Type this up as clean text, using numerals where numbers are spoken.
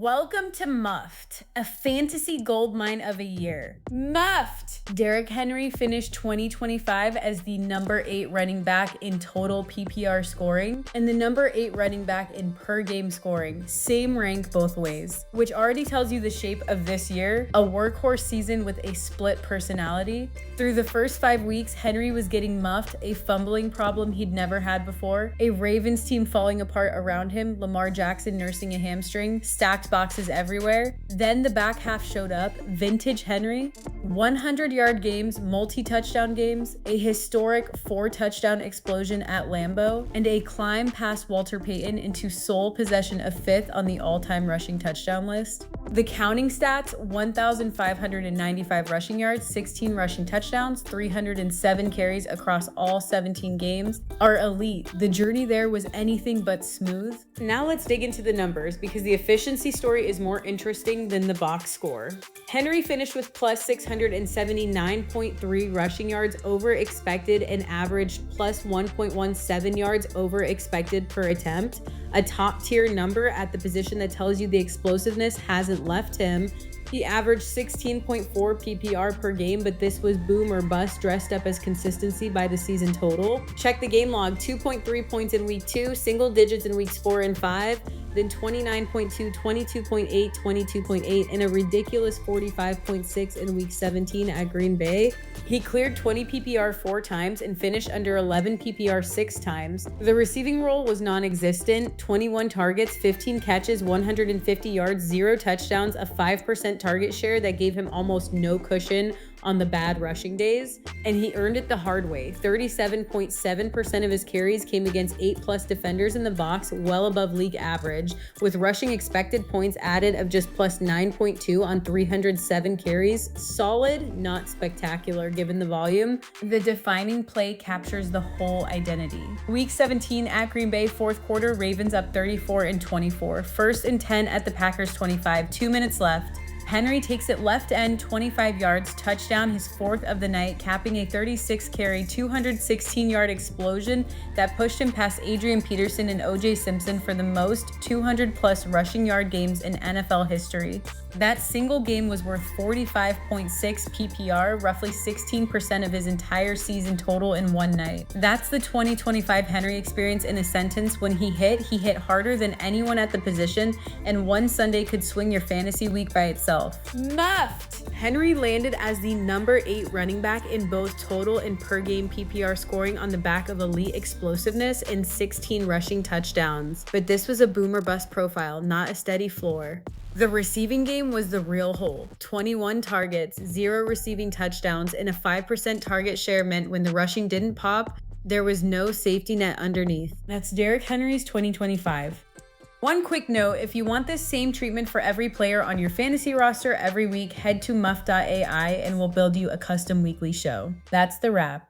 Welcome to Muffed, a fantasy goldmine of a year. Muffed! Derrick Henry finished 2025 as the number 8 running back in total PPR scoring and the number 8 running back in per game scoring, same rank both ways, which already tells you the shape of this year, a workhorse season with a split personality. Through the first 5 weeks, Henry was getting muffed, a fumbling problem he'd never had before, a Ravens team falling apart around him, Lamar Jackson nursing a hamstring, stacked boxes everywhere. Then the back half showed up, vintage Henry, 100-yard games, multi-touchdown games, a historic 4-touchdown explosion at Lambeau, and a climb past Walter Payton into sole possession of 5th on the all-time rushing touchdown list. The counting stats, 1,595 rushing yards, 16 rushing touchdowns, 307 carries across all 17 games, are elite. The journey there was anything but smooth. Now let's dig into the numbers because the efficiency story is more interesting than the box score. Henry finished with plus 679.3 rushing yards over expected and averaged plus 1.17 yards over expected per attempt, a top tier number at the position that tells you the explosiveness hasn't left him. He averaged 16.4 PPR per game, but this was boom or bust dressed up as consistency by the season total. Check the game log, 2.3 points in week 2, single digits in weeks 4 and 5, then 29.2, 22.8, 22.8, and a ridiculous 45.6 in week 17 at Green Bay. He cleared 20 PPR 4 times and finished under 11 PPR 6 times. The receiving role was non-existent, 21 targets, 15 catches, 150 yards, 0 touchdowns, a 5% target share that gave him almost no cushion on the bad rushing days, and he earned it the hard way. 37.7% of his carries came against 8+ defenders in the box, well above league average, with rushing expected points added of just plus 9.2 on 307 carries. Solid, not spectacular given the volume. The defining play captures the whole identity. Week 17 at Green Bay, fourth quarter, Ravens up 34-24. 1st and 10 at the Packers 25, 2 minutes left. Henry takes it left end, 25 yards, touchdown, his 4th of the night, capping a 36-carry, 216-yard explosion that pushed him past Adrian Peterson and O.J. Simpson for the most 200-plus rushing yard games in NFL history. That single game was worth 45.6 PPR, roughly 16% of his entire season total in one night. That's the 2025 Henry experience in a sentence. When he hit harder than anyone at the position, and one Sunday could swing your fantasy week by itself. Muffed! Henry landed as the number 8 running back in both total and per game PPR scoring on the back of elite explosiveness and 16 rushing touchdowns. But this was a boomer bust profile, not a steady floor. The receiving game was the real hole. 21 targets, 0 receiving touchdowns, and a 5% target share meant when the rushing didn't pop, there was no safety net underneath. That's Derrick Henry's 2025. One quick note, if you want this same treatment for every player on your fantasy roster every week, head to muff.ai and we'll build you a custom weekly show. That's the wrap.